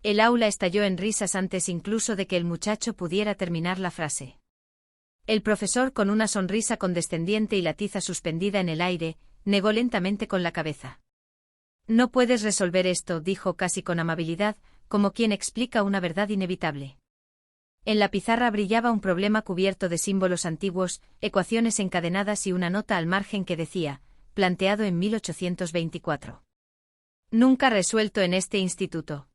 El aula estalló en risas antes incluso de que el muchacho pudiera terminar la frase. El profesor, con una sonrisa condescendiente y la tiza suspendida en el aire, negó lentamente con la cabeza. No puedes resolver esto, dijo casi con amabilidad, como quien explica una verdad inevitable. En la pizarra brillaba un problema cubierto de símbolos antiguos, ecuaciones encadenadas y una nota al margen que decía, planteado en 1824. Nunca resuelto en este instituto.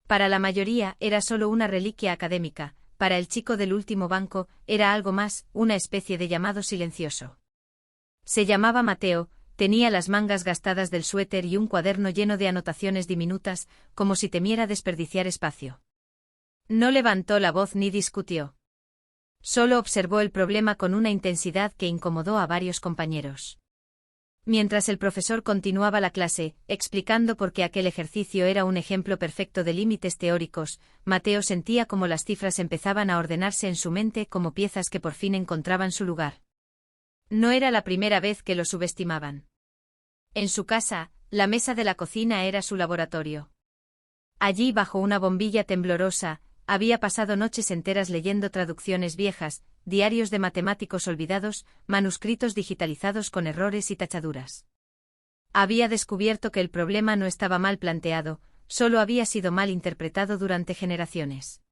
Para la mayoría era solo una reliquia académica, para el chico del último banco era algo más, una especie de llamado silencioso. Se llamaba Mateo, tenía las mangas gastadas del suéter y un cuaderno lleno de anotaciones diminutas, como si temiera desperdiciar espacio. No levantó la voz ni discutió. Solo observó el problema con una intensidad que incomodó a varios compañeros. Mientras el profesor continuaba la clase, explicando por qué aquel ejercicio era un ejemplo perfecto de límites teóricos, Mateo sentía como las cifras empezaban a ordenarse en su mente como piezas que por fin encontraban su lugar. No era la primera vez que lo subestimaban. En su casa, la mesa de la cocina era su laboratorio. Allí, bajo una bombilla temblorosa, había pasado noches enteras leyendo traducciones viejas, diarios de matemáticos olvidados, manuscritos digitalizados con errores y tachaduras. Había descubierto que el problema no estaba mal planteado, solo había sido mal interpretado durante generaciones.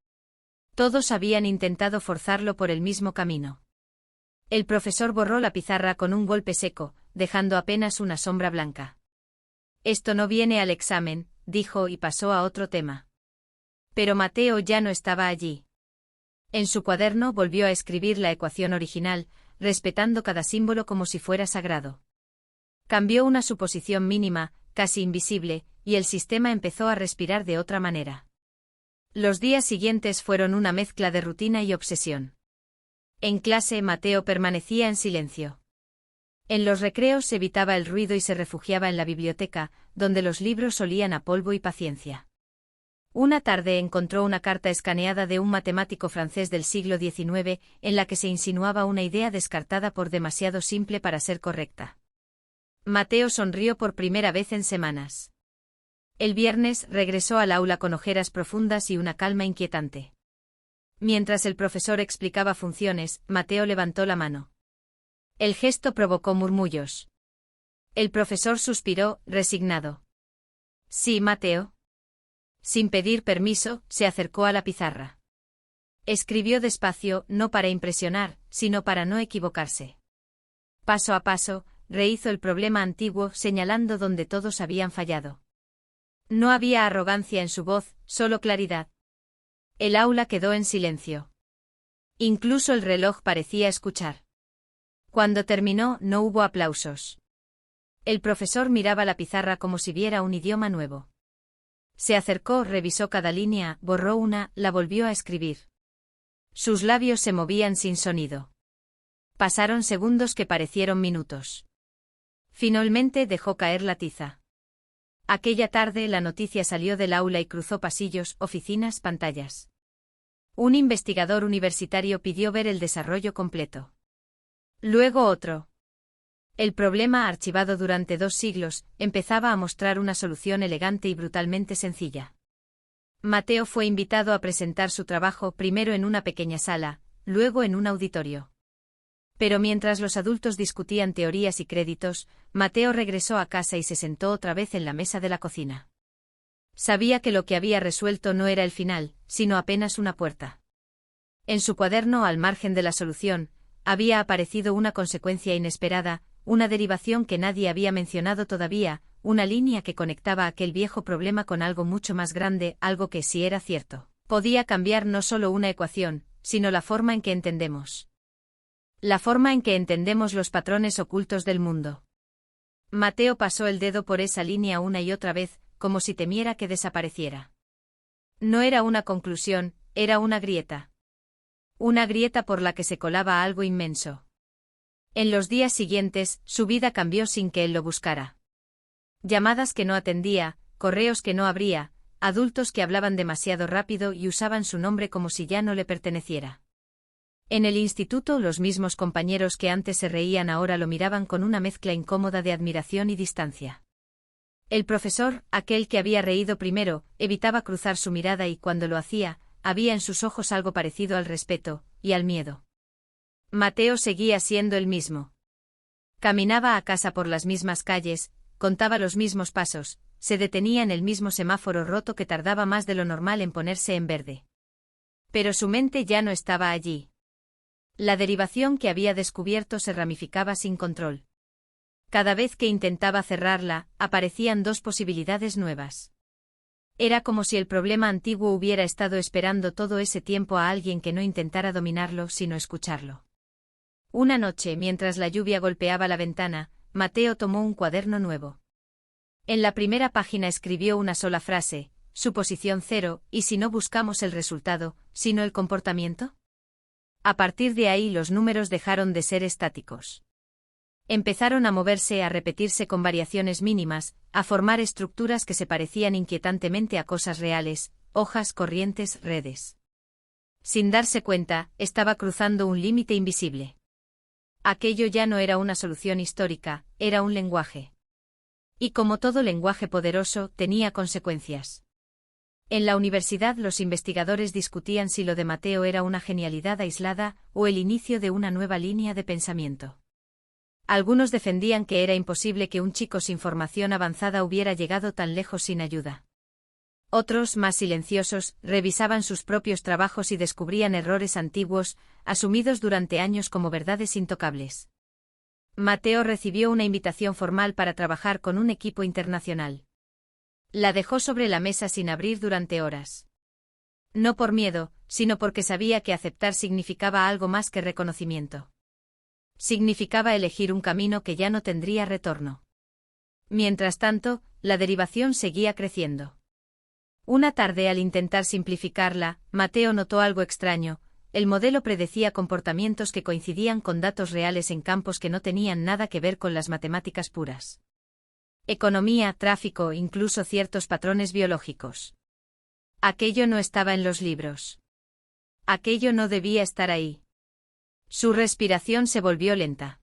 Todos habían intentado forzarlo por el mismo camino. El profesor borró la pizarra con un golpe seco, dejando apenas una sombra blanca. Esto no viene al examen, dijo y pasó a otro tema. Pero Mateo ya no estaba allí. En su cuaderno volvió a escribir la ecuación original, respetando cada símbolo como si fuera sagrado. Cambió una suposición mínima, casi invisible, y el sistema empezó a respirar de otra manera. Los días siguientes fueron una mezcla de rutina y obsesión. En clase, Mateo permanecía en silencio. En los recreos evitaba el ruido y se refugiaba en la biblioteca, donde los libros olían a polvo y paciencia. Una tarde encontró una carta escaneada de un matemático francés del siglo XIX, en la que se insinuaba una idea descartada por demasiado simple para ser correcta. Mateo sonrió por primera vez en semanas. El viernes regresó al aula con ojeras profundas y una calma inquietante. Mientras el profesor explicaba funciones, Mateo levantó la mano. El gesto provocó murmullos. El profesor suspiró, resignado. Sí, Mateo. Sin pedir permiso, se acercó a la pizarra. Escribió despacio, no para impresionar, sino para no equivocarse. Paso a paso, rehizo el problema antiguo, señalando donde todos habían fallado. No había arrogancia en su voz, solo claridad. El aula quedó en silencio. Incluso el reloj parecía escuchar. Cuando terminó, no hubo aplausos. El profesor miraba la pizarra como si viera un idioma nuevo. Se acercó, revisó cada línea, borró una, la volvió a escribir. Sus labios se movían sin sonido. Pasaron segundos que parecieron minutos. Finalmente dejó caer la tiza. Aquella tarde la noticia salió del aula y cruzó pasillos, oficinas, pantallas. Un investigador universitario pidió ver el desarrollo completo. Luego otro. El problema, archivado durante 2 siglos, empezaba a mostrar una solución elegante y brutalmente sencilla. Mateo fue invitado a presentar su trabajo primero en una pequeña sala, luego en un auditorio. Pero mientras los adultos discutían teorías y créditos, Mateo regresó a casa y se sentó otra vez en la mesa de la cocina. Sabía que lo que había resuelto no era el final, sino apenas una puerta. En su cuaderno, al margen de la solución, había aparecido una consecuencia inesperada, una derivación que nadie había mencionado todavía, una línea que conectaba aquel viejo problema con algo mucho más grande, algo que, si era cierto, podía cambiar no solo una ecuación, sino la forma en que entendemos. La forma en que entendemos los patrones ocultos del mundo. Mateo pasó el dedo por esa línea una y otra vez, como si temiera que desapareciera. No era una conclusión, era una grieta. Una grieta por la que se colaba algo inmenso. En los días siguientes, su vida cambió sin que él lo buscara. Llamadas que no atendía, correos que no abría, adultos que hablaban demasiado rápido y usaban su nombre como si ya no le perteneciera. En el instituto, los mismos compañeros que antes se reían ahora lo miraban con una mezcla incómoda de admiración y distancia. El profesor, aquel que había reído primero, evitaba cruzar su mirada y cuando lo hacía, había en sus ojos algo parecido al respeto y al miedo. Mateo seguía siendo el mismo. Caminaba a casa por las mismas calles, contaba los mismos pasos, se detenía en el mismo semáforo roto que tardaba más de lo normal en ponerse en verde. Pero su mente ya no estaba allí. La derivación que había descubierto se ramificaba sin control. Cada vez que intentaba cerrarla, aparecían dos posibilidades nuevas. Era como si el problema antiguo hubiera estado esperando todo ese tiempo a alguien que no intentara dominarlo, sino escucharlo. Una noche, mientras la lluvia golpeaba la ventana, Mateo tomó un cuaderno nuevo. En la primera página escribió una sola frase, suposición 0, ¿y si no buscamos el resultado, sino el comportamiento? A partir de ahí los números dejaron de ser estáticos. Empezaron a moverse, a repetirse con variaciones mínimas, a formar estructuras que se parecían inquietantemente a cosas reales, hojas, corrientes, redes. Sin darse cuenta, estaba cruzando un límite invisible. Aquello ya no era una solución histórica, era un lenguaje. Y como todo lenguaje poderoso, tenía consecuencias. En la universidad los investigadores discutían si lo de Mateo era una genialidad aislada o el inicio de una nueva línea de pensamiento. Algunos defendían que era imposible que un chico sin formación avanzada hubiera llegado tan lejos sin ayuda. Otros, más silenciosos, revisaban sus propios trabajos y descubrían errores antiguos, asumidos durante años como verdades intocables. Mateo recibió una invitación formal para trabajar con un equipo internacional. La dejó sobre la mesa sin abrir durante horas. No por miedo, sino porque sabía que aceptar significaba algo más que reconocimiento. Significaba elegir un camino que ya no tendría retorno. Mientras tanto, la derivación seguía creciendo. Una tarde, al intentar simplificarla, Mateo notó algo extraño. El modelo predecía comportamientos que coincidían con datos reales en campos que no tenían nada que ver con las matemáticas puras. Economía, tráfico, incluso ciertos patrones biológicos. Aquello no estaba en los libros. Aquello no debía estar ahí. Su respiración se volvió lenta.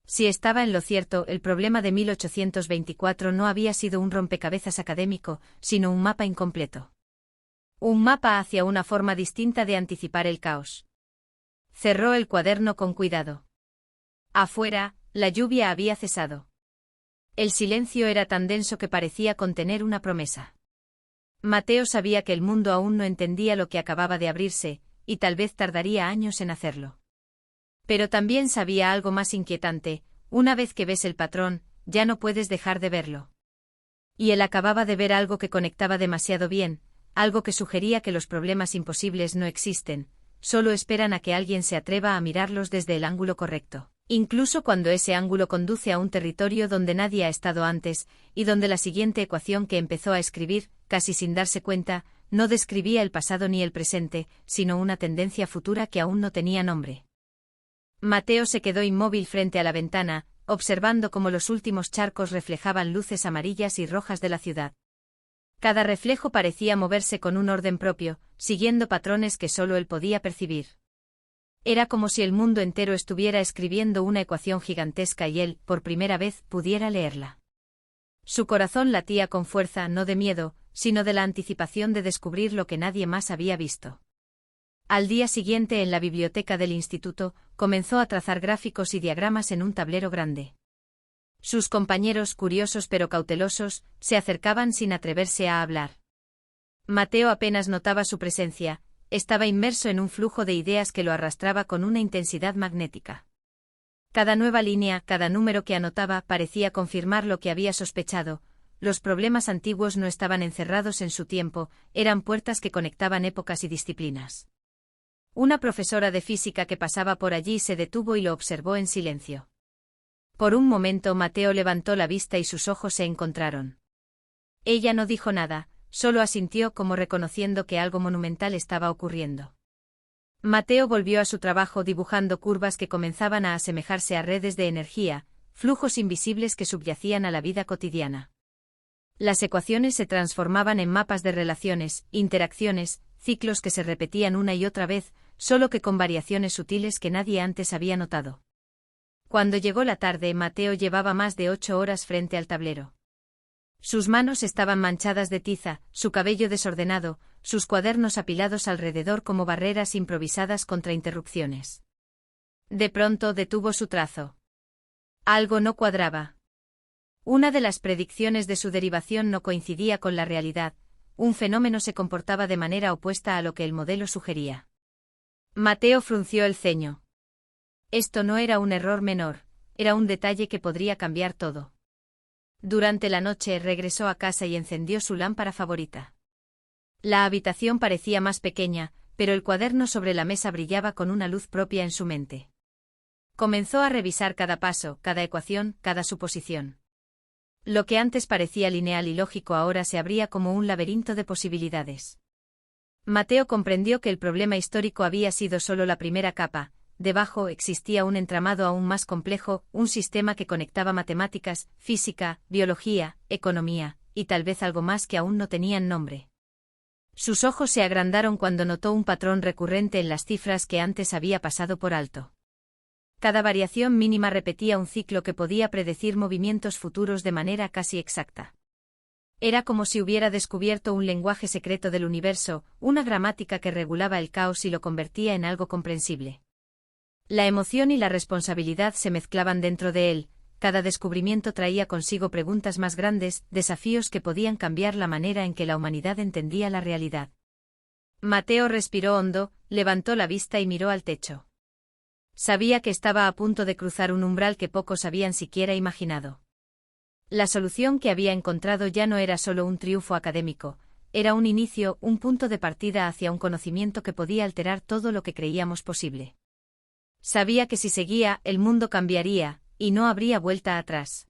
Si estaba en lo cierto, el problema de 1824 no había sido un rompecabezas académico, sino un mapa incompleto. Un mapa hacia una forma distinta de anticipar el caos. Cerró el cuaderno con cuidado. Afuera, la lluvia había cesado. El silencio era tan denso que parecía contener una promesa. Mateo sabía que el mundo aún no entendía lo que acababa de abrirse, y tal vez tardaría años en hacerlo. Pero también sabía algo más inquietante: una vez que ves el patrón, ya no puedes dejar de verlo. Y él acababa de ver algo que conectaba demasiado bien, algo que sugería que los problemas imposibles no existen, solo esperan a que alguien se atreva a mirarlos desde el ángulo correcto, incluso cuando ese ángulo conduce a un territorio donde nadie ha estado antes, y donde la siguiente ecuación que empezó a escribir, casi sin darse cuenta, no describía el pasado ni el presente, sino una tendencia futura que aún no tenía nombre. Mateo se quedó inmóvil frente a la ventana, observando cómo los últimos charcos reflejaban luces amarillas y rojas de la ciudad. Cada reflejo parecía moverse con un orden propio, siguiendo patrones que solo él podía percibir. Era como si el mundo entero estuviera escribiendo una ecuación gigantesca y él, por primera vez, pudiera leerla. Su corazón latía con fuerza, no de miedo, sino de la anticipación de descubrir lo que nadie más había visto. Al día siguiente, en la biblioteca del instituto, comenzó a trazar gráficos y diagramas en un tablero grande. Sus compañeros, curiosos pero cautelosos, se acercaban sin atreverse a hablar. Mateo apenas notaba su presencia, estaba inmerso en un flujo de ideas que lo arrastraba con una intensidad magnética. Cada nueva línea, cada número que anotaba parecía confirmar lo que había sospechado: los problemas antiguos no estaban encerrados en su tiempo, eran puertas que conectaban épocas y disciplinas. Una profesora de física que pasaba por allí se detuvo y lo observó en silencio. Por un momento Mateo levantó la vista y sus ojos se encontraron. Ella no dijo nada, solo asintió como reconociendo que algo monumental estaba ocurriendo. Mateo volvió a su trabajo dibujando curvas que comenzaban a asemejarse a redes de energía, flujos invisibles que subyacían a la vida cotidiana. Las ecuaciones se transformaban en mapas de relaciones, interacciones, ciclos que se repetían una y otra vez, solo que con variaciones sutiles que nadie antes había notado. Cuando llegó la tarde, Mateo llevaba más de 8 horas frente al tablero. Sus manos estaban manchadas de tiza, su cabello desordenado, sus cuadernos apilados alrededor como barreras improvisadas contra interrupciones. De pronto detuvo su trazo. Algo no cuadraba. Una de las predicciones de su derivación no coincidía con la realidad, un fenómeno se comportaba de manera opuesta a lo que el modelo sugería. Mateo frunció el ceño. Esto no era un error menor, era un detalle que podría cambiar todo. Durante la noche regresó a casa y encendió su lámpara favorita. La habitación parecía más pequeña, pero el cuaderno sobre la mesa brillaba con una luz propia en su mente. Comenzó a revisar cada paso, cada ecuación, cada suposición. Lo que antes parecía lineal y lógico ahora se abría como un laberinto de posibilidades. Mateo comprendió que el problema histórico había sido solo la primera capa. Debajo existía un entramado aún más complejo, un sistema que conectaba matemáticas, física, biología, economía, y tal vez algo más que aún no tenían nombre. Sus ojos se agrandaron cuando notó un patrón recurrente en las cifras que antes había pasado por alto. Cada variación mínima repetía un ciclo que podía predecir movimientos futuros de manera casi exacta. Era como si hubiera descubierto un lenguaje secreto del universo, una gramática que regulaba el caos y lo convertía en algo comprensible. La emoción y la responsabilidad se mezclaban dentro de él, cada descubrimiento traía consigo preguntas más grandes, desafíos que podían cambiar la manera en que la humanidad entendía la realidad. Mateo respiró hondo, levantó la vista y miró al techo. Sabía que estaba a punto de cruzar un umbral que pocos habían siquiera imaginado. La solución que había encontrado ya no era solo un triunfo académico, era un inicio, un punto de partida hacia un conocimiento que podía alterar todo lo que creíamos posible. Sabía que si seguía, el mundo cambiaría, y no habría vuelta atrás.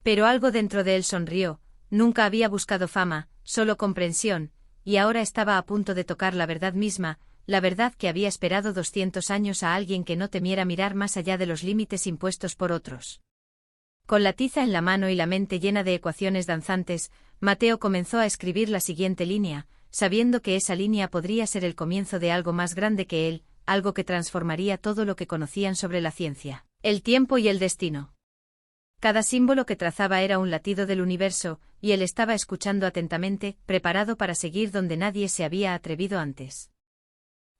Pero algo dentro de él sonrió, nunca había buscado fama, solo comprensión, y ahora estaba a punto de tocar la verdad misma, la verdad que había esperado 200 años a alguien que no temiera mirar más allá de los límites impuestos por otros. Con la tiza en la mano y la mente llena de ecuaciones danzantes, Mateo comenzó a escribir la siguiente línea, sabiendo que esa línea podría ser el comienzo de algo más grande que él, algo que transformaría todo lo que conocían sobre la ciencia, el tiempo y el destino. Cada símbolo que trazaba era un latido del universo, y él estaba escuchando atentamente, preparado para seguir donde nadie se había atrevido antes.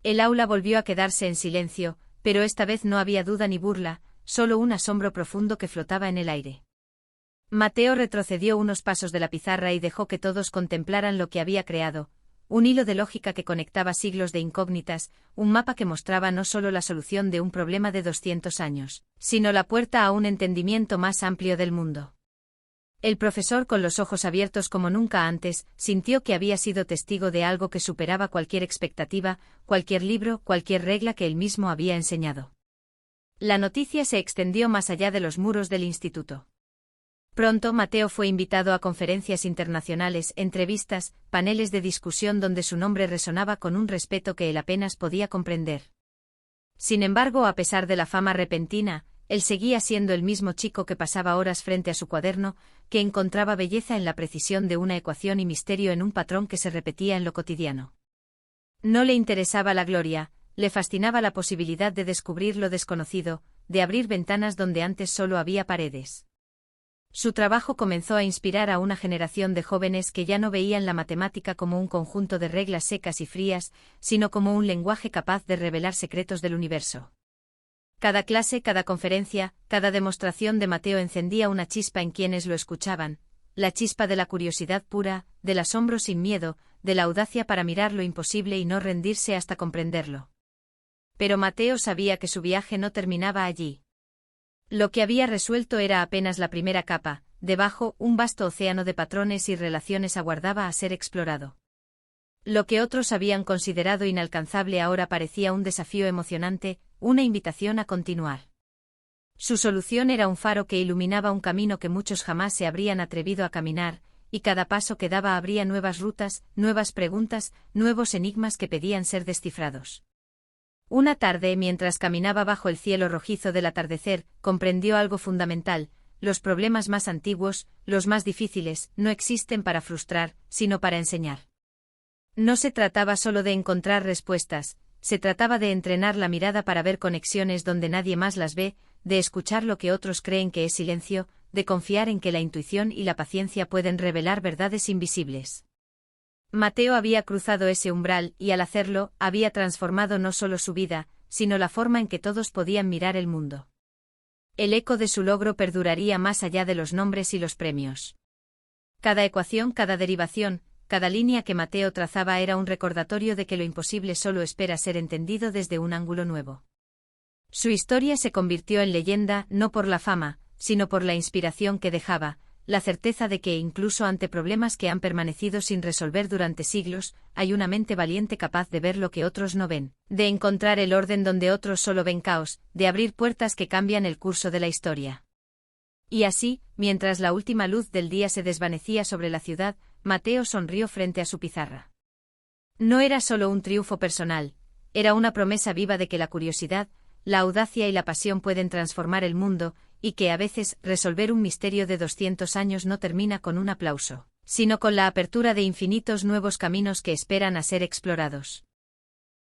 El aula volvió a quedarse en silencio, pero esta vez no había duda ni burla, solo un asombro profundo que flotaba en el aire. Mateo retrocedió unos pasos de la pizarra y dejó que todos contemplaran lo que había creado. Un hilo de lógica que conectaba siglos de incógnitas, un mapa que mostraba no solo la solución de un problema de 200 años, sino la puerta a un entendimiento más amplio del mundo. El profesor, con los ojos abiertos como nunca antes, sintió que había sido testigo de algo que superaba cualquier expectativa, cualquier libro, cualquier regla que él mismo había enseñado. La noticia se extendió más allá de los muros del instituto. Pronto Mateo fue invitado a conferencias internacionales, entrevistas, paneles de discusión donde su nombre resonaba con un respeto que él apenas podía comprender. Sin embargo, a pesar de la fama repentina, él seguía siendo el mismo chico que pasaba horas frente a su cuaderno, que encontraba belleza en la precisión de una ecuación y misterio en un patrón que se repetía en lo cotidiano. No le interesaba la gloria, le fascinaba la posibilidad de descubrir lo desconocido, de abrir ventanas donde antes solo había paredes. Su trabajo comenzó a inspirar a una generación de jóvenes que ya no veían la matemática como un conjunto de reglas secas y frías, sino como un lenguaje capaz de revelar secretos del universo. Cada clase, cada conferencia, cada demostración de Mateo encendía una chispa en quienes lo escuchaban, la chispa de la curiosidad pura, del asombro sin miedo, de la audacia para mirar lo imposible y no rendirse hasta comprenderlo. Pero Mateo sabía que su viaje no terminaba allí. Lo que había resuelto era apenas la primera capa, debajo, un vasto océano de patrones y relaciones aguardaba a ser explorado. Lo que otros habían considerado inalcanzable ahora parecía un desafío emocionante, una invitación a continuar. Su solución era un faro que iluminaba un camino que muchos jamás se habrían atrevido a caminar, y cada paso que daba abría nuevas rutas, nuevas preguntas, nuevos enigmas que pedían ser descifrados. Una tarde, mientras caminaba bajo el cielo rojizo del atardecer, comprendió algo fundamental: los problemas más antiguos, los más difíciles, no existen para frustrar, sino para enseñar. No se trataba solo de encontrar respuestas, se trataba de entrenar la mirada para ver conexiones donde nadie más las ve, de escuchar lo que otros creen que es silencio, de confiar en que la intuición y la paciencia pueden revelar verdades invisibles. Mateo había cruzado ese umbral y al hacerlo, había transformado no solo su vida, sino la forma en que todos podían mirar el mundo. El eco de su logro perduraría más allá de los nombres y los premios. Cada ecuación, cada derivación, cada línea que Mateo trazaba era un recordatorio de que lo imposible solo espera ser entendido desde un ángulo nuevo. Su historia se convirtió en leyenda no por la fama, sino por la inspiración que dejaba, la certeza de que incluso ante problemas que han permanecido sin resolver durante siglos, hay una mente valiente capaz de ver lo que otros no ven, de encontrar el orden donde otros solo ven caos, de abrir puertas que cambian el curso de la historia. Y así, mientras la última luz del día se desvanecía sobre la ciudad, Mateo sonrió frente a su pizarra. No era solo un triunfo personal, era una promesa viva de que la curiosidad, la audacia y la pasión pueden transformar el mundo, y que a veces resolver un misterio de 200 años no termina con un aplauso, sino con la apertura de infinitos nuevos caminos que esperan a ser explorados.